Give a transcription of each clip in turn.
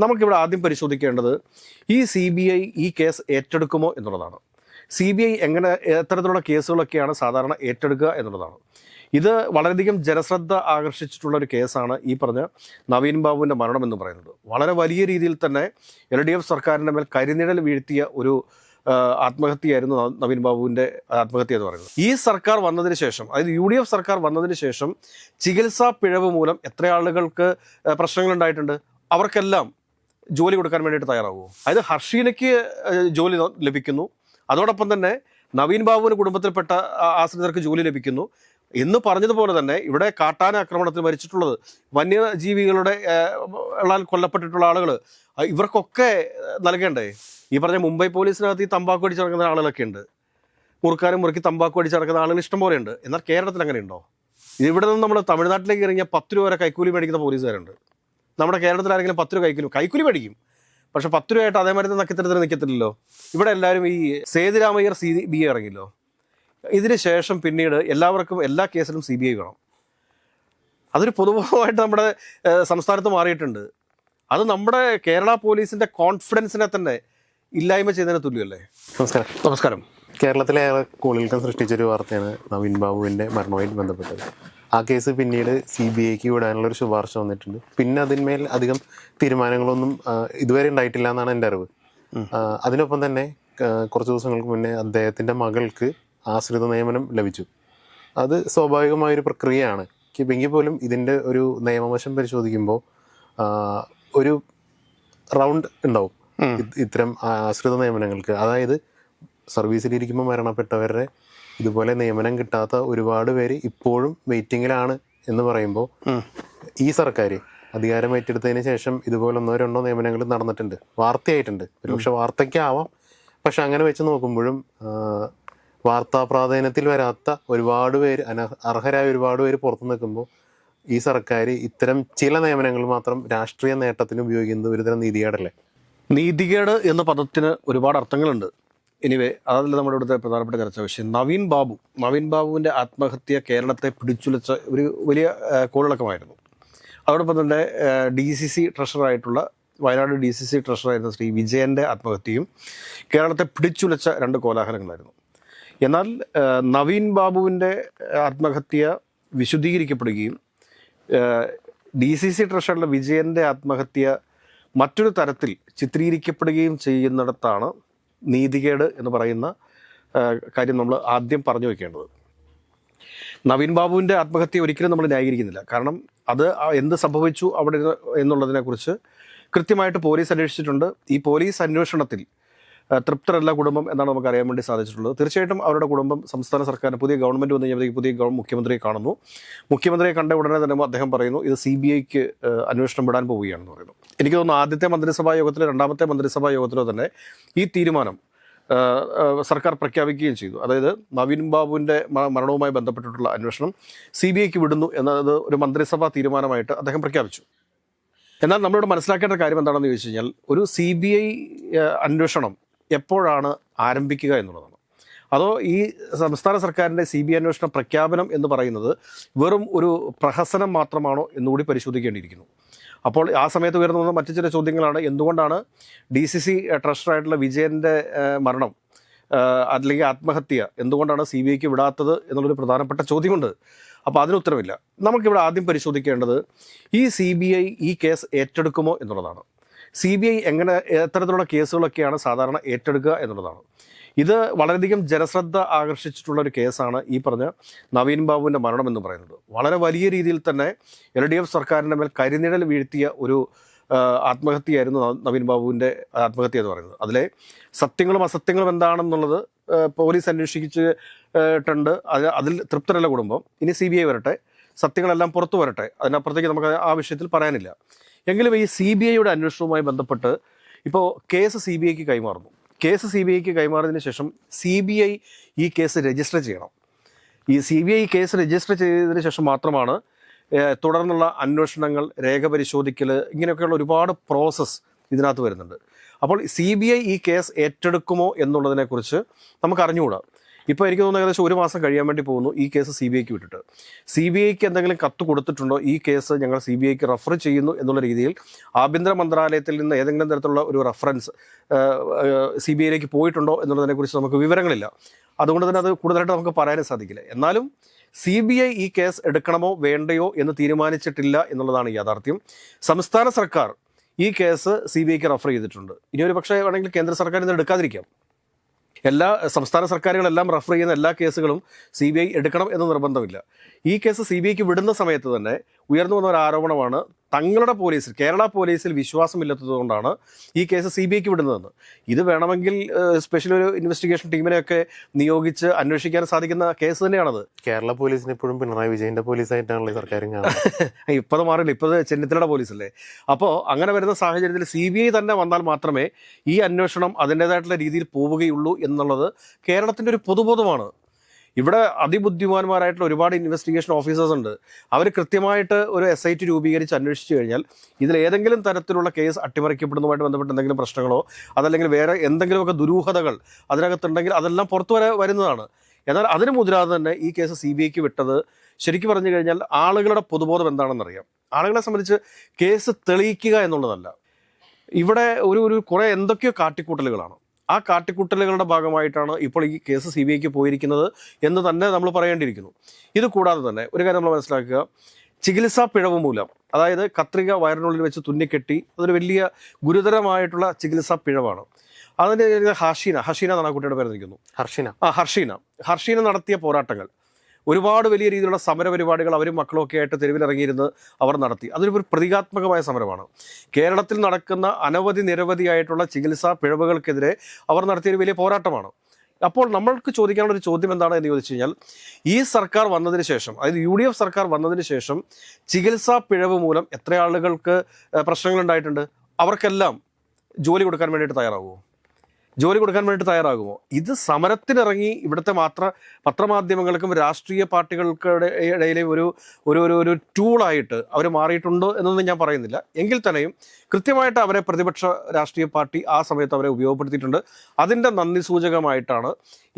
നമുക്കിവിടെ ആദ്യം പരിശോധിക്കേണ്ടത് ഈ CBI ഈ കേസ് ഏറ്റെടുക്കുമോ എന്നുള്ളതാണ്. CBI എത്തരത്തിലുള്ള കേസുകളൊക്കെയാണ് സാധാരണ ഏറ്റെടുക്കുക എന്നുള്ളതാണ്. ഇത് വളരെയധികം ജനശ്രദ്ധ ആകർഷിച്ചിട്ടുള്ള ഒരു കേസാണ് ഈ പറഞ്ഞ നവീൻ ബാബുവിൻ്റെ മരണം എന്ന് പറയുന്നത്. വളരെ വലിയ രീതിയിൽ തന്നെ LDF സർക്കാരിൻ്റെ മേൽ കരിനിഴൽ വീഴ്ത്തിയ ഒരു ആത്മഹത്യയായിരുന്നു നവീൻ ബാബുവിൻ്റെ ആത്മഹത്യ എന്ന് പറയുന്നത്. ഈ സർക്കാർ വന്നതിന് ശേഷം, അതായത് UDF സർക്കാർ വന്നതിന് ശേഷം ചികിത്സാ പിഴവ് മൂലം എത്ര ആളുകൾക്ക് പ്രശ്നങ്ങളുണ്ടായിട്ടുണ്ട്. അവർക്കെല്ലാം ജോലി കൊടുക്കാൻ വേണ്ടിയിട്ട് തയ്യാറാവുമോ? അതായത് ഹർഷീനയ്ക്ക് ജോലി ലഭിക്കുന്നു, അതോടൊപ്പം തന്നെ നവീൻ ബാബുവിന് കുടുംബത്തിൽപ്പെട്ട ആശ്രിതർക്ക് ജോലി ലഭിക്കുന്നു എന്ന് പറഞ്ഞതുപോലെ തന്നെ ഇവിടെ കാട്ടാന ആക്രമണത്തിൽ മരിച്ചിട്ടുള്ളത്, വന്യജീവികളുടെ കൊല്ലപ്പെട്ടിട്ടുള്ള ആളുകൾ, ഇവർക്കൊക്കെ നൽകേണ്ടേ? ഈ പറഞ്ഞ മുംബൈ പോലീസിനകത്ത് ഈ തമ്പാക്കു അടിച്ച് നടക്കുന്ന ആളുകളൊക്കെ ഉണ്ട്, മുറുക്കാനും മുറുക്കി തമ്പാക്കു അടിച്ച് നടക്കുന്ന ആളുകൾ ഇഷ്ടംപോലെ ഉണ്ട്. എന്നാൽ കേരളത്തിൽ അങ്ങനെ ഉണ്ടോ? ഇവിടെ നിന്ന് നമ്മൾ തമിഴ്നാട്ടിലേക്ക് ഇറങ്ങിയ 10 രൂപ വരെ കൈക്കൂലി മേടിക്കുന്ന പോലീസുകാരുണ്ട്. നമ്മുടെ കേരളത്തിൽ ആരെങ്കിലും 10 രൂപ കൈക്കൂലി മേടിക്കും, പക്ഷെ 10 രൂപയായിട്ട് അതേമാതിരി നക്കിത്തരത്തിന് നിൽക്കത്തില്ലല്ലോ. ഇവിടെ എല്ലാവരും ഈ സേതുരാമയ്യർ CBI ഇറങ്ങില്ലോ. ഇതിന് ശേഷം പിന്നീട് എല്ലാവർക്കും എല്ലാ കേസിലും CBI വേണം. അതൊരു പൊതുവായിട്ട് നമ്മുടെ സംസ്ഥാനത്ത് മാറിയിട്ടുണ്ട്. അത് നമ്മുടെ കേരള പോലീസിൻ്റെ കോൺഫിഡൻസിനെ തന്നെ ഇല്ലായ്മ ചെയ്യുന്നതിന് തുല്യമല്ലേ? നമസ്കാരം. കേരളത്തിലെ കോളിൽക്കം സൃഷ്ടിച്ചൊരു വാർത്തയാണ് നവീൻ ബാബുവിൻ്റെ മരണവുമായിട്ട് ബന്ധപ്പെട്ടത്. ആ കേസ് പിന്നീട് CBIക്ക് വിടാനുള്ളൊരു ശുപാർശ വന്നിട്ടുണ്ട്. പിന്നെ അതിന്മേൽ അധികം തീരുമാനങ്ങളൊന്നും ഇതുവരെ ഉണ്ടായിട്ടില്ല എന്നാണ് എൻ്റെ അറിവ്. അതിനൊപ്പം തന്നെ കുറച്ച് ദിവസങ്ങൾക്ക് മുന്നേ അദ്ദേഹത്തിൻ്റെ മകൾക്ക് ആശ്രിത നിയമനം ലഭിച്ചു. അത് സ്വാഭാവികമായൊരു പ്രക്രിയയാണ്. എങ്കിൽ പോലും ഇതിൻ്റെ ഒരു നിയമവശം പരിശോധിക്കുമ്പോൾ ഒരു റൗണ്ട് ഉണ്ടാവും ഇത്തരം ആശ്രിത നിയമനങ്ങൾക്ക്. അതായത് സർവീസിലിരിക്കുമ്പോൾ മരണപ്പെട്ടവരുടെ ഇതുപോലെ നിയമനം കിട്ടാത്ത ഒരുപാട് പേര് ഇപ്പോഴും വെയിറ്റിങ്ങിലാണ് എന്ന് പറയുമ്പോൾ ഈ സർക്കാർ അധികാരം ഏറ്റെടുത്തതിന് ശേഷം ഇതുപോലെ 1-2 നിയമനങ്ങൾ നടന്നിട്ടുണ്ട്, വാർത്തയായിട്ടുണ്ട്. ഒരുപക്ഷെ വാർത്തയ്ക്കാവാം, പക്ഷെ അങ്ങനെ വെച്ച് നോക്കുമ്പോഴും വാർത്താ പ്രാധാന്യത്തിൽ വരാത്ത ഒരുപാട് പേര്, അർഹരായ ഒരുപാട് പേര് പുറത്തു നിൽക്കുമ്പോൾ ഈ സർക്കാർ ഇത്തരം ചില നിയമനങ്ങൾ മാത്രം രാഷ്ട്രീയ നേട്ടത്തിന് ഉപയോഗിക്കുന്നത് ഒരുതരം നീതികേടല്ലേ? നീതികേട് എന്ന പദത്തിന് ഒരുപാട് അർത്ഥങ്ങളുണ്ട്. എനിവേ, അതല്ല നമ്മുടെ ഇവിടുത്തെ പ്രധാനപ്പെട്ട ചർച്ചാ വിഷയം. നവീൻ ബാബുവിൻ്റെ ആത്മഹത്യ കേരളത്തെ പിടിച്ചുലച്ച ഒരു വലിയ കോളിളക്കമായിരുന്നു. അതോടൊപ്പം തന്നെ DCC ട്രഷറായിട്ടുള്ള, വയനാട് DCC ട്രഷറായിരുന്ന ശ്രീ വിജയൻ്റെ ആത്മഹത്യയും കേരളത്തെ പിടിച്ചുലച്ച 2 കോലാഹലങ്ങളായിരുന്നു. എന്നാൽ നവീൻ ബാബുവിൻ്റെ ആത്മഹത്യ വിശുദ്ധീകരിക്കപ്പെടുകയും DCC ട്രഷറിലെ വിജയൻ്റെ ആത്മഹത്യ മറ്റൊരു തരത്തിൽ ചിത്രീകരിക്കപ്പെടുകയും ചെയ്യുന്നിടത്താണ് നീതികേട് എന്ന് പറയുന്ന കാര്യം നമ്മൾ ആദ്യം പറഞ്ഞു വയ്ക്കേണ്ടത്. നവീൻ ബാബുവിൻ്റെ ആത്മഹത്യ ഒരിക്കലും നമ്മൾ ന്യായീകരിക്കുന്നില്ല. കാരണം അത് എന്ത് സംഭവിച്ചു അവിടെ എന്നുള്ളതിനെക്കുറിച്ച് കൃത്യമായിട്ട് പോലീസ് അന്വേഷിച്ചിട്ടുണ്ട്. ഈ പോലീസ് അന്വേഷണത്തിൽ തൃപ്തരല്ല കുടുംബം എന്നാണ് നമുക്ക് അറിയാൻ വേണ്ടി സാധിച്ചിട്ടുള്ളത്. തീർച്ചയായിട്ടും അവരുടെ കുടുംബം സംസ്ഥാന സർക്കാരിന് പുതിയ ഗവൺമെൻറ് വന്നു കഴിഞ്ഞാൽ പുതിയ മുഖ്യമന്ത്രിയെ കാണുന്നു. മുഖ്യമന്ത്രിയെ കണ്ട ഉടനെ തന്നെ അദ്ദേഹം പറയുന്നു ഇത് CBIക്ക് അന്വേഷണം വിടാൻ പോവുകയാണെന്ന് പറയുന്നു. എനിക്ക് തോന്നുന്നു ആദ്യത്തെ മന്ത്രിസഭാ യോഗത്തിലോ 2ാമത്തെ മന്ത്രിസഭാ യോഗത്തിലോ തന്നെ ഈ തീരുമാനം സർക്കാർ പ്രഖ്യാപിക്കുകയും ചെയ്തു. അതായത് നവീൻ ബാബുവിൻ്റെ മരണവുമായി ബന്ധപ്പെട്ടിട്ടുള്ള അന്വേഷണം CBIക്ക് വിടുന്നു എന്നത് ഒരു മന്ത്രിസഭാ തീരുമാനമായിട്ട് അദ്ദേഹം പ്രഖ്യാപിച്ചു. എന്നാൽ നമ്മളിവിടെ മനസ്സിലാക്കേണ്ട കാര്യം എന്താണെന്ന് ചോദിച്ചു കഴിഞ്ഞാൽ, ഒരു CBI അന്വേഷണം എപ്പോഴാണ് ആരംഭിക്കുക എന്നുള്ളതാണ്. അതോ ഈ സംസ്ഥാന സർക്കാരിൻ്റെ CBI അന്വേഷണ പ്രഖ്യാപനം എന്ന് പറയുന്നത് വെറും ഒരു പ്രഹസനം മാത്രമാണോ എന്നുകൂടി പരിശോധിക്കേണ്ടിയിരിക്കുന്നു. അപ്പോൾ ആ സമയത്ത് ഉയർന്നു വന്ന മറ്റു ചില ചോദ്യങ്ങളാണ്, എന്തുകൊണ്ടാണ് DCC ട്രഷറായിട്ടുള്ള വിജയൻ്റെ മരണം അല്ലെങ്കിൽ ആത്മഹത്യ എന്തുകൊണ്ടാണ് CBIക്ക് വിടാത്തത് എന്നുള്ളൊരു പ്രധാനപ്പെട്ട ചോദ്യമുണ്ട്. അപ്പോൾ അതിന് ഉത്തരവില്ല. നമുക്കിവിടെ ആദ്യം പരിശോധിക്കേണ്ടത് ഈ CBI ഈ കേസ് ഏറ്റെടുക്കുമോ എന്നുള്ളതാണ്. CBI എത്തരത്തിലുള്ള കേസുകളൊക്കെയാണ് സാധാരണ ഏറ്റെടുക്കുക എന്നുള്ളതാണ്. ഇത് വളരെയധികം ജനശ്രദ്ധ ആകർഷിച്ചിട്ടുള്ള ഒരു കേസാണ് ഈ പറഞ്ഞ നവീൻ ബാബുവിൻ്റെ മരണം എന്ന് പറയുന്നത്. വളരെ വലിയ രീതിയിൽ തന്നെ LDF സർക്കാരിൻ്റെ മേൽ കരിനിഴൽ വീഴ്ത്തിയ ഒരു ആത്മഹത്യയായിരുന്നു നവീൻ ബാബുവിൻ്റെ ആത്മഹത്യ എന്ന് പറയുന്നത്. അതിലെ സത്യങ്ങളും അസത്യങ്ങളും എന്താണെന്നുള്ളത് പോലീസ് അന്വേഷിച്ചിട്ടുണ്ട്. അതിൽ തൃപ്തരല്ല കുടുംബം. ഇനി CBI വരട്ടെ, സത്യങ്ങളെല്ലാം പുറത്തു വരട്ടെ, അതിനപ്പുറത്തേക്ക് നമുക്ക് ആ വിഷയത്തിൽ പറയാനില്ല. എങ്കിലും ഈ CBIയുടെ അന്വേഷണവുമായി ബന്ധപ്പെട്ട് ഇപ്പോൾ കേസ് CBIക്ക് കൈമാറുന്നു. കേസ് CBIക്ക് കൈമാറിയതിന് ശേഷം CBI ഈ കേസ് രജിസ്റ്റർ ചെയ്യണം. ഈ CBI കേസ് രജിസ്റ്റർ ചെയ്തതിന് ശേഷം മാത്രമാണ് തുടർന്നുള്ള അന്വേഷണങ്ങൾ, രേഖപരിശോധിക്കൽ, ഇങ്ങനെയൊക്കെയുള്ള ഒരുപാട് പ്രോസസ്സ് ഇതിനകത്ത് വരുന്നുണ്ട്. അപ്പോൾ CBI ഈ കേസ് ഏറ്റെടുക്കുമോ എന്നുള്ളതിനെക്കുറിച്ച് നമുക്ക് അറിഞ്ഞുകൂടാ. ഇപ്പോൾ എനിക്ക് തോന്നുന്നു ഏകദേശം 1 മാസം കഴിയാൻ വേണ്ടി പോകുന്നു ഈ കേസ് CBIക്ക് വിട്ടിട്ട്. CBIക്ക് എന്തെങ്കിലും കത്ത് കൊടുത്തിട്ടുണ്ടോ, ഈ കേസ് ഞങ്ങൾ CBIക്ക് റെഫർ ചെയ്യുന്നു എന്നുള്ള രീതിയിൽ ആഭ്യന്തര മന്ത്രാലയത്തിൽ നിന്ന് ഏതെങ്കിലും തരത്തിലുള്ള ഒരു റെഫറൻസ് CBIയിലേക്ക് പോയിട്ടുണ്ടോ എന്നുള്ളതിനെക്കുറിച്ച് നമുക്ക് വിവരങ്ങളില്ല. അതുകൊണ്ട് തന്നെ അത് കൂടുതലായിട്ട് നമുക്ക് പറയാനും സാധിക്കില്ല. എന്നാലും CBI ഈ കേസ് എടുക്കണമോ വേണ്ടയോ എന്ന് തീരുമാനിച്ചിട്ടില്ല എന്നുള്ളതാണ് യാഥാർത്ഥ്യം. സംസ്ഥാന സർക്കാർ ഈ കേസ് CBIക്ക് റെഫർ ചെയ്തിട്ടുണ്ട്. ഇനി ഒരു പക്ഷേ വേണമെങ്കിൽ കേന്ദ്ര സർക്കാർ ഇത് എടുക്കാതിരിക്കാം. എല്ലാ സംസ്ഥാന സർക്കാരുകളെല്ലാം റെഫർ ചെയ്യുന്ന എല്ലാ കേസുകളും CBI എടുക്കണം എന്ന് നിർബന്ധമില്ല. ഈ കേസ് CBIക്ക് വിടുന്ന സമയത്ത് തന്നെ ഉയർന്നു വന്ന ഒരു ആരോപണമാണ് തങ്ങളുടെ പോലീസിൽ, കേരള പോലീസിൽ വിശ്വാസമില്ലാത്തതുകൊണ്ടാണ് ഈ കേസ് CBIക്ക് വിടുന്നതെന്ന്. ഇത് വേണമെങ്കിൽ സ്പെഷ്യൽ ഒരു ഇൻവെസ്റ്റിഗേഷൻ ടീമിനെയൊക്കെ നിയോഗിച്ച് അന്വേഷിക്കാൻ സാധിക്കുന്ന കേസ് തന്നെയാണത്. കേരള പോലീസിന് ഇപ്പോഴും പിണറായി വിജയന്റെ പോലീസായിട്ടാണല്ലോ സർക്കാരും കാണുന്നത്. ഇപ്പം അത് മാറില്ല, ഇപ്പോൾ ചെന്നിത്തലയുടെ പോലീസല്ലേ. അപ്പോൾ അങ്ങനെ വരുന്ന സാഹചര്യത്തിൽ CBI തന്നെ വന്നാൽ മാത്രമേ ഈ അന്വേഷണം അതിൻ്റേതായിട്ടുള്ള രീതിയിൽ പോവുകയുള്ളൂ എന്നുള്ളത് കേരളത്തിൻ്റെ ഒരു പൊതുബോധമാണ്. ഇവിടെ അതിബുദ്ധിമാന്മാരായിട്ടുള്ള ഒരുപാട് ഇൻവെസ്റ്റിഗേഷൻ ഓഫീസേഴ്സ് ഉണ്ട്. അവർ കൃത്യമായിട്ട് ഒരു SIT രൂപീകരിച്ച് അന്വേഷിച്ചു കഴിഞ്ഞാൽ ഇതിൽ ഏതെങ്കിലും തരത്തിലുള്ള കേസ് അട്ടിമറിക്കപ്പെടുന്നതുമായിട്ട് ബന്ധപ്പെട്ട് എന്തെങ്കിലും പ്രശ്നങ്ങളോ അതല്ലെങ്കിൽ വേറെ എന്തെങ്കിലുമൊക്കെ ദുരൂഹതകൾ അതിനകത്തുണ്ടെങ്കിൽ അതെല്ലാം പുറത്തു വരുന്നതാണ്. എന്നാൽ അതിന് മുതിരാതെ തന്നെ ഈ കേസ് CBIക്ക് വിട്ടത് ശരിക്കും പറഞ്ഞു കഴിഞ്ഞാൽ ആളുകളുടെ പൊതുബോധം എന്താണെന്നറിയാം. ആളുകളെ സംബന്ധിച്ച് കേസ് തെളിയിക്കുക എന്നുള്ളതല്ല, ഇവിടെ ഒരു കുറേ എന്തൊക്കെയോ കാട്ടിക്കൂട്ടലുകളാണ്. ആ കാട്ടിക്കൂട്ടലുകളുടെ ഭാഗമായിട്ടാണ് ഇപ്പോൾ ഈ കേസ് CBIക്ക് പോയിരിക്കുന്നത് എന്ന് തന്നെ നമ്മൾ പറയേണ്ടിയിരിക്കുന്നു. ഇത് കൂടാതെ തന്നെ ഒരു കാര്യം നമ്മൾ മനസ്സിലാക്കുക, ചികിത്സാ പിഴവ് മൂലം, അതായത് കത്രിക വയറിനുള്ളിൽ വെച്ച് തുന്നിക്കെട്ടി, അതൊരു വലിയ ഗുരുതരമായിട്ടുള്ള ചികിത്സാ പിഴവാണ്. അതിൻ്റെ ഹഷീന എന്നാണ് ആ കുട്ടിയുടെ പേര് നിൽക്കുന്നു, ഹർഷീന നടത്തിയ പോരാട്ടങ്ങൾ, ഒരുപാട് വലിയ രീതിയിലുള്ള സമര പരിപാടികൾ അവരും മക്കളൊക്കെ ആയിട്ട് തെരുവിലിറങ്ങിയിരുന്ന് അവർ നടത്തി. അതൊരു പ്രതീകാത്മകമായ സമരമാണ്. കേരളത്തിൽ നടക്കുന്ന നിരവധിയായിട്ടുള്ള ചികിത്സാ പിഴവുകൾക്കെതിരെ അവർ നടത്തിയൊരു വലിയ പോരാട്ടമാണ്. അപ്പോൾ നമ്മൾക്ക് ചോദിക്കാനുള്ള ഒരു ചോദ്യം എന്താണ് എന്ന് ചോദിച്ചു കഴിഞ്ഞാൽ, ഈ സർക്കാർ വന്നതിന് ശേഷം, അതായത് UDF സർക്കാർ വന്നതിന് ശേഷം ചികിത്സാ പിഴവ് മൂലം എത്ര ആളുകൾക്ക് പ്രശ്നങ്ങളുണ്ടായിട്ടുണ്ട്? അവർക്കെല്ലാം ജോലി കൊടുക്കാൻ വേണ്ടിയിട്ട് തയ്യാറാകുമോ? ഇത് സമരത്തിനിറങ്ങി ഇവിടുത്തെ പത്രമാധ്യമങ്ങൾക്കും രാഷ്ട്രീയ പാർട്ടികൾക്കിടെ ഇടയിലെ ഒരു ടൂളായിട്ട് അവർ മാറിയിട്ടുണ്ടോ എന്നൊന്നും ഞാൻ പറയുന്നില്ല. എങ്കിൽ തന്നെയും കൃത്യമായിട്ട് അവരെ പ്രതിപക്ഷ രാഷ്ട്രീയ പാർട്ടി ആ സമയത്ത് അവരെ ഉപയോഗപ്പെടുത്തിയിട്ടുണ്ട്. അതിൻ്റെ നന്ദി സൂചകമായിട്ടാണ്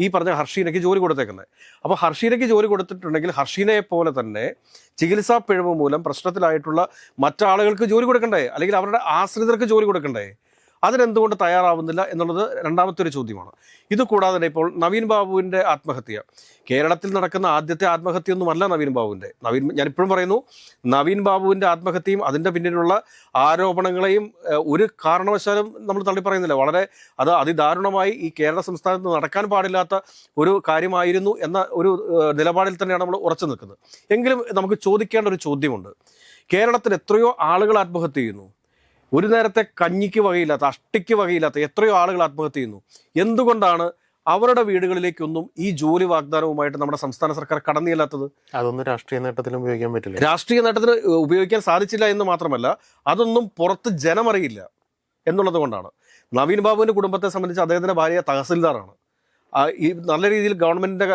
ഈ പറഞ്ഞ ഹർഷീനയ്ക്ക് ജോലി കൊടുത്തേക്കുന്നത്. അപ്പോൾ ഹർഷീനയ്ക്ക് ജോലി കൊടുത്തിട്ടുണ്ടെങ്കിൽ ഹർഷീനയെ പോലെ തന്നെ ചികിത്സാ പിഴവ് മൂലം പ്രശ്നത്തിലായിട്ടുള്ള മറ്റാളുകൾക്ക് ജോലി കൊടുക്കണ്ടേ? അല്ലെങ്കിൽ അവരുടെ ആശ്രിതർക്ക് ജോലി കൊടുക്കണ്ടേ? അതിനെന്തുകൊണ്ട് തയ്യാറാവുന്നില്ല എന്നുള്ളത് രണ്ടാമത്തെ ഒരു ചോദ്യമാണ്. ഇത് കൂടാതെ തന്നെ ഇപ്പോൾ നവീൻ ബാബുവിൻ്റെ ആത്മഹത്യ, കേരളത്തിൽ നടക്കുന്ന ആദ്യത്തെ ആത്മഹത്യയൊന്നുമല്ല ഞാനിപ്പോഴും പറയുന്നു, നവീൻ ബാബുവിൻ്റെ ആത്മഹത്യയും അതിൻ്റെ പിന്നിലുള്ള ആരോപണങ്ങളെയും ഒരു കാരണവശാലും നമ്മൾ തള്ളിപ്പറയുന്നില്ല. അത് അതിദാരുണമായി ഈ കേരള സംസ്ഥാനത്ത് നടക്കാൻ പാടില്ലാത്ത ഒരു കാര്യമായിരുന്നു എന്ന ഒരു നിലപാടിൽ തന്നെയാണ് നമ്മൾ ഉറച്ചു നിൽക്കുന്നത്. എങ്കിലും നമുക്ക് ചോദിക്കേണ്ട ഒരു ചോദ്യമുണ്ട്. കേരളത്തിൽ എത്രയോ ആളുകൾ ആത്മഹത്യ ചെയ്യുന്നു. ഒരു നേരത്തെ കഞ്ഞിക്ക് വകയില്ലാത്ത, അഷ്ടിക്ക് വകയില്ലാത്ത എത്രയോ ആളുകൾ ആത്മഹത്യ ചെയ്യുന്നു. എന്തുകൊണ്ടാണ് അവരുടെ വീടുകളിലേക്കൊന്നും ഈ ജോലി വാഗ്ദാനവുമായിട്ട് നമ്മുടെ സംസ്ഥാന സർക്കാർ കടന്നു ചെല്ലാത്തത്? അതൊന്നും രാഷ്ട്രീയ നേട്ടത്തിന് ഉപയോഗിക്കാൻ പറ്റില്ല. രാഷ്ട്രീയ നേട്ടത്തിന് ഉപയോഗിക്കാൻ സാധിച്ചില്ല എന്ന് മാത്രമല്ല, അതൊന്നും പുറത്ത് ജനമറിയില്ല എന്നുള്ളത് കൊണ്ടാണ്. നവീൻ ബാബുവിൻ്റെ കുടുംബത്തെ സംബന്ധിച്ച് അദ്ദേഹത്തിൻ്റെ ഭാര്യ തഹസിൽദാറാണ്. ഈ നല്ല രീതിയിൽ ഗവൺമെൻറ്റിൻ്റെ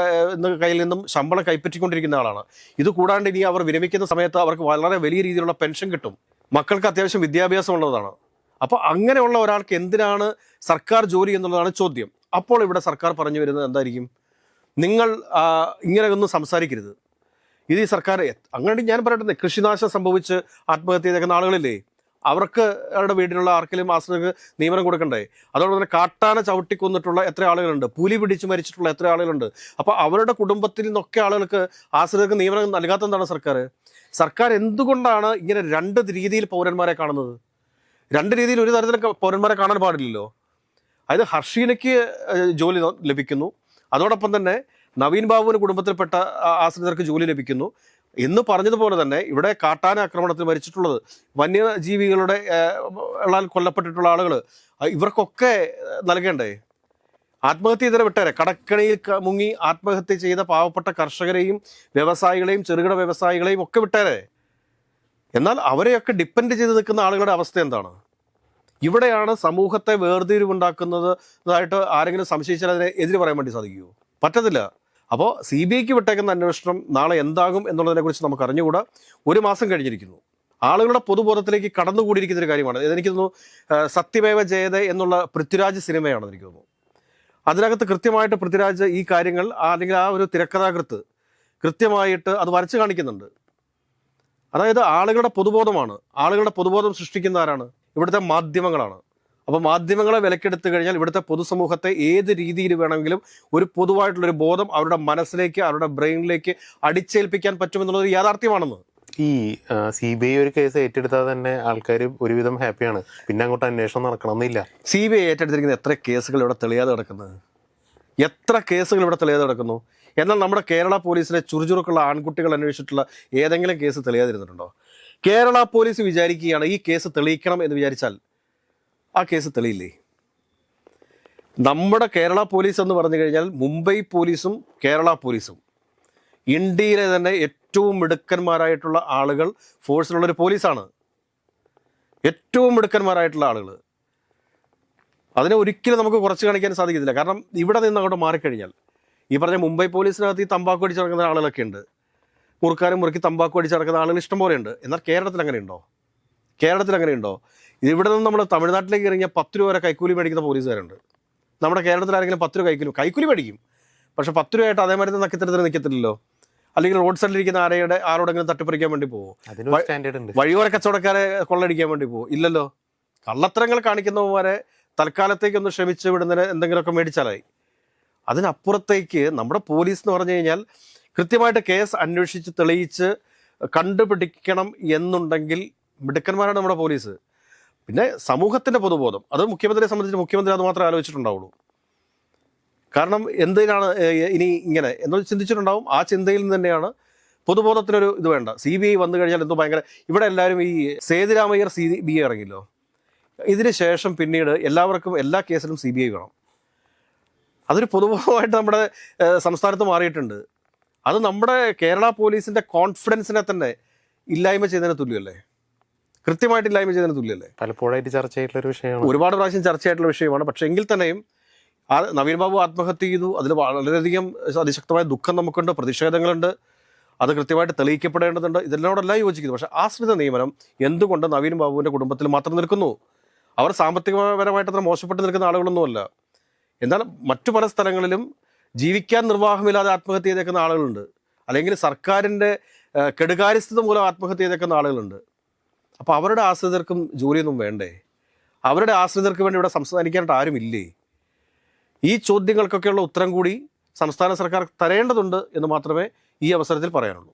കയ്യിൽ നിന്നും ശമ്പളം കൈപ്പറ്റിക്കൊണ്ടിരിക്കുന്ന ആളാണ്. ഇത് കൂടാണ്ട് ഇനി അവർ വിരമിക്കുന്ന സമയത്ത് അവർക്ക് വളരെ വലിയ രീതിയിലുള്ള പെൻഷൻ കിട്ടും. മക്കൾക്ക് അത്യാവശ്യം വിദ്യാഭ്യാസം ഉള്ളതാണ്. അപ്പോൾ അങ്ങനെയുള്ള ഒരാൾക്ക് എന്തിനാണ് സർക്കാർ ജോലി എന്നുള്ളതാണ് ചോദ്യം. അപ്പോൾ ഇവിടെ സർക്കാർ പറഞ്ഞു വരുന്നത് എന്തായിരിക്കും? നിങ്ങൾ ഇങ്ങനെയൊന്നും സംസാരിക്കരുത്. ഇത് ഈ സർക്കാർ അങ്ങനെ ഞാൻ പറയട്ടെ, കൃഷിനാശം സംഭവിച്ച് ആത്മഹത്യ ചെയ്തേക്കുന്ന ആളുകളില്ലേ, അവരുടെ വീട്ടിലുള്ള ആർക്കെങ്കിലും ആശ്രയക്ക് നിയമനം കൊടുക്കണ്ടേ? അതോടൊപ്പം തന്നെ കാട്ടാന ചവിട്ടിക്കൊന്നിട്ടുള്ള എത്ര ആളുകളുണ്ട്, പുലി പിടിച്ച് മരിച്ചിട്ടുള്ള എത്ര ആളുകളുണ്ട്. അപ്പോൾ അവരുടെ കുടുംബത്തിൽ നിന്നൊക്കെ ആളുകൾക്ക് ആശ്രയക്ക് നിയമനം നൽകാത്തതാണ് സർക്കാർ എന്തുകൊണ്ടാണ് ഇങ്ങനെ രണ്ട് രീതിയിൽ പൗരന്മാരെ കാണുന്നത്? രണ്ട് രീതിയിൽ ഒരു തരത്തിലൊക്കെ പൗരന്മാരെ കാണാൻ പാടില്ലല്ലോ. അതായത് ഹർഷീനയ്ക്ക് ജോലി ലഭിക്കുന്നു, അതോടൊപ്പം തന്നെ നവീൻ ബാബുവിന് കുടുംബത്തിൽപ്പെട്ട ആശ്രിതർക്ക് ജോലി ലഭിക്കുന്നു എന്ന് പറഞ്ഞതുപോലെ തന്നെ ഇവിടെ കാട്ടാന ആക്രമണത്തിൽ മരിച്ചിട്ടുള്ളത്, വന്യജീവികളുടെ കൊല്ലപ്പെട്ടിട്ടുള്ള ആളുകൾ, ഇവർക്കൊക്കെ നൽകേണ്ടേ? ആത്മഹത്യ ചെയ്തവരെ വിട്ടേരെ, കടക്കണിയിൽ മുങ്ങി ആത്മഹത്യ ചെയ്ത പാവപ്പെട്ട കർഷകരെയും വ്യവസായികളെയും ചെറുകിട വ്യവസായികളെയും ഒക്കെ വിട്ടേരെ. എന്നാൽ അവരെയൊക്കെ ഡിപ്പെൻഡ് ചെയ്ത് നിൽക്കുന്ന ആളുകളുടെ അവസ്ഥ എന്താണ്? ഇവിടെയാണ് സമൂഹത്തെ വേർതിരിവുണ്ടാക്കുന്നതായിട്ട് ആരെങ്കിലും സംശയിച്ചാൽ അതിനെ എതിര് പറയാൻ വേണ്ടി സാധിക്കുമോ? പറ്റത്തില്ല. അപ്പോൾ CBIക്ക് വിട്ടേക്കുന്ന അന്വേഷണം നാളെ എന്താകും എന്നുള്ളതിനെക്കുറിച്ച് നമുക്ക് അറിഞ്ഞുകൂടാ. 1 മാസം കഴിഞ്ഞിരിക്കുന്നു. ആളുകളുടെ പൊതുബോധത്തിലേക്ക് കടന്നുകൂടിയിരിക്കുന്ന ഒരു കാര്യമാണ്. എനിക്ക് തോന്നുന്നു സത്യമേവ ജയതേ എന്നുള്ള പൃഥ്വിരാജ് സിനിമയാണെന്ന് എനിക്ക് തോന്നുന്നു. അതിനകത്ത് കൃത്യമായിട്ട് പൃഥ്വിരാജ് ഈ കാര്യങ്ങൾ അല്ലെങ്കിൽ ആ ഒരു തിരക്കഥാകൃത്ത് കൃത്യമായിട്ട് അത് വരച്ച് കാണിക്കുന്നുണ്ട്. അതായത് ആളുകളുടെ പൊതുബോധമാണ്. ആളുകളുടെ പൊതുബോധം സൃഷ്ടിക്കുന്ന ആരാണ്? ഇവിടുത്തെ മാധ്യമങ്ങളാണ്. അപ്പോൾ മാധ്യമങ്ങളെ വിലക്കെടുത്തു കഴിഞ്ഞാൽ ഇവിടുത്തെ പൊതുസമൂഹത്തെ ഏത് രീതിയിൽ വേണമെങ്കിലും ഒരു പൊതുവായിട്ടുള്ളൊരു ബോധം അവരുടെ മനസ്സിലേക്ക്, അവരുടെ ബ്രെയിനിലേക്ക് അടിച്ചേൽപ്പിക്കാൻ പറ്റുമെന്നുള്ളത് യാഥാർത്ഥ്യമാണെന്ന്. ഈ CBI ഒരു കേസ് ഏറ്റെടുത്താൽ തന്നെ ആൾക്കാർ ഒരുവിധം ഹാപ്പിയാണ്. പിന്നെ അങ്ങോട്ട് അന്വേഷണം നടക്കണമെന്നില്ല. CBI ഏറ്റെടുത്തിരിക്കുന്ന എത്ര കേസുകൾ ഇവിടെ തെളിയാതെ കിടക്കുന്നത്? എത്ര കേസുകൾ ഇവിടെ തെളിയാതെ കിടക്കുന്നു? എന്നാൽ നമ്മുടെ കേരള പോലീസിലെ ചുറുചുറുക്കുള്ള ആൺകുട്ടികൾ അന്വേഷിച്ചിട്ടുള്ള ഏതെങ്കിലും കേസ് തെളിയാതിരുന്നിട്ടുണ്ടോ? കേരള പോലീസ് വിചാരിക്കുകയാണ് ഈ കേസ് തെളിയിക്കണം എന്ന് വിചാരിച്ചാൽ ആ കേസ് തെളിയില്ലേ? നമ്മുടെ കേരള പോലീസ് എന്ന് പറഞ്ഞു കഴിഞ്ഞാൽ മുംബൈ പോലീസും കേരള പോലീസും ഇന്ത്യയിലെ തന്നെ ഏറ്റവും മിടുക്കന്മാരായിട്ടുള്ള ആളുകൾ ഫോഴ്സിലുള്ളൊരു പോലീസാണ്. ഏറ്റവും മിടുക്കന്മാരായിട്ടുള്ള ആളുകൾ. അതിനെ ഒരിക്കലും നമുക്ക് കുറച്ച് കാണിക്കാൻ സാധിക്കത്തില്ല. കാരണം ഇവിടെ നിന്ന് അങ്ങോട്ട് മാറിക്കഴിഞ്ഞാൽ ഈ പറഞ്ഞ മുംബൈ പോലീസിനകത്ത് ഈ തമ്പാക്കു അടിച്ച് നടക്കുന്ന ആളുകളൊക്കെ ഉണ്ട്. മുറുക്കാനും മുറുക്കി തമ്പാക്കു അടിച്ച് നടക്കുന്ന ആളുകൾ ഇഷ്ടംപോലെ ഉണ്ട്. എന്നാൽ കേരളത്തിൽ അങ്ങനെയുണ്ടോ? കേരളത്തിൽ അങ്ങനെയുണ്ടോ? ഇവിടെ നിന്ന് നമ്മൾ തമിഴ്നാട്ടിലേക്ക് ഇറങ്ങിയാൽ 10 രൂപ വരെ കൈക്കൂലി മേടിക്കുന്ന പോലീസുകാരുണ്ട്. നമ്മുടെ കേരളത്തിൽ ആരെങ്കിലും 10 രൂപ കൈക്കൂലി മേടിക്കും. പക്ഷെ 10 രൂപയായിട്ട് അതേമാതിരി നക്കിത്തരത്തിന് നിൽക്കത്തില്ലല്ലോ. അല്ലെങ്കിൽ റോഡ് സൈഡിലിരിക്കുന്ന ആരോടെങ്കിലും തട്ടിപ്പറിക്കാൻ വേണ്ടി പോകുമോ? വഴിയോര കച്ചവടക്കാരെ കൊള്ളടിക്കാൻ വേണ്ടി പോകുമോ? ഇല്ലല്ലോ. കള്ളത്തരങ്ങൾ കാണിക്കുന്നവരെ തൽക്കാലത്തേക്കൊന്ന് ക്ഷമിച്ച് വിടുന്നതിന് എന്തെങ്കിലുമൊക്കെ മേടിച്ചാലായി. അതിനപ്പുറത്തേക്ക് നമ്മുടെ പോലീസ് എന്ന് പറഞ്ഞു കഴിഞ്ഞാൽ കൃത്യമായിട്ട് കേസ് അന്വേഷിച്ച് തെളിയിച്ച് കണ്ടുപിടിക്കണം എന്നുണ്ടെങ്കിൽ മിടുക്കന്മാരാണ് നമ്മുടെ പോലീസ്. പിന്നെ സമൂഹത്തിൻ്റെ പൊതുബോധം, അത് മുഖ്യമന്ത്രിയെ സംബന്ധിച്ച് മുഖ്യമന്ത്രി അത് മാത്രമേ ആലോചിച്ചിട്ടുണ്ടാവുള്ളൂ. കാരണം എന്തിനാണ് ഇനി ഇങ്ങനെ എന്നൊരു ചിന്തിച്ചിട്ടുണ്ടാവും. ആ ചിന്തയിൽ നിന്ന് തന്നെയാണ് പൊതുബോധത്തിനൊരു ഇത് വേണ്ട. CBI വന്നു കഴിഞ്ഞാൽ എന്തോ ഭയങ്കര, ഇവിടെ എല്ലാവരും ഈ സേതുരാമയ്യർ CBI ഇറങ്ങില്ലോ. ഇതിന് ശേഷം പിന്നീട് എല്ലാവർക്കും എല്ലാ കേസിലും CBI വേണം. അതൊരു പൊതുബോധമായിട്ട് നമ്മുടെ സംസ്ഥാനത്ത് മാറിയിട്ടുണ്ട്. അത് നമ്മുടെ കേരള പോലീസിൻ്റെ കോൺഫിഡൻസിനെ തന്നെ ഇല്ലായ്മ ചെയ്യുന്നതിന് തുല്യമല്ലേ? കൃത്യമായിട്ട് ഇല്ലായ്മ ചെയ്യുന്നതിന് തുല്യമല്ലേ? പലപ്പോഴായിട്ട് ചർച്ച ചെയ്തിട്ടുള്ള ഒരു വിഷയമാണ്. ഒരുപാട് പ്രാവശ്യം ചർച്ചയായിട്ടുള്ള വിഷയമാണ്. പക്ഷേ എങ്കിൽ തന്നെയും നവീൻ ബാബു ആത്മഹത്യ ചെയ്തു. അതിൽ വളരെയധികം അതിശക്തമായ ദുഃഖം നമുക്കുണ്ട്, പ്രതിഷേധങ്ങളുണ്ട്. അത് കൃത്യമായിട്ട് തെളിയിക്കപ്പെടേണ്ടതുണ്ട്. ഇതിനോടെല്ലാം യോജിക്കുന്നു. പക്ഷേ ആശ്രിത നിയമനം എന്തുകൊണ്ട് നവീൻ ബാബുവിൻ്റെ കുടുംബത്തിൽ മാത്രം നിൽക്കുന്നു? അവർ സാമ്പത്തികപരമായിട്ട് അത്ര മോശപ്പെട്ട് നിൽക്കുന്ന ആളുകളൊന്നുമല്ല. എന്നാൽ മറ്റു പല സ്ഥലങ്ങളിലും ജീവിക്കാൻ നിർവാഹമില്ലാതെ ആത്മഹത്യ ചെയ്തേക്കുന്ന ആളുകളുണ്ട്. അല്ലെങ്കിൽ സർക്കാരിൻ്റെ കെടുകാര്യസ്ഥത മൂലം ആത്മഹത്യ ചെയ്തേക്കുന്ന ആളുകളുണ്ട്. അപ്പോൾ അവരുടെ ആശ്രിതർക്കും ജോലിയൊന്നും വേണ്ടേ? അവരുടെ ആശ്രിതർക്ക് വേണ്ടി ഇവിടെ സംസാരിക്കാനായിട്ട് ആരുമില്ലേ? ഈ ചോദ്യങ്ങൾക്കൊക്കെയുള്ള ഉത്തരം കൂടി സംസ്ഥാന സർക്കാർ തരേണ്ടതുണ്ട് എന്ന് മാത്രമേ ഈ അവസരത്തിൽ പറയാനുള്ളൂ.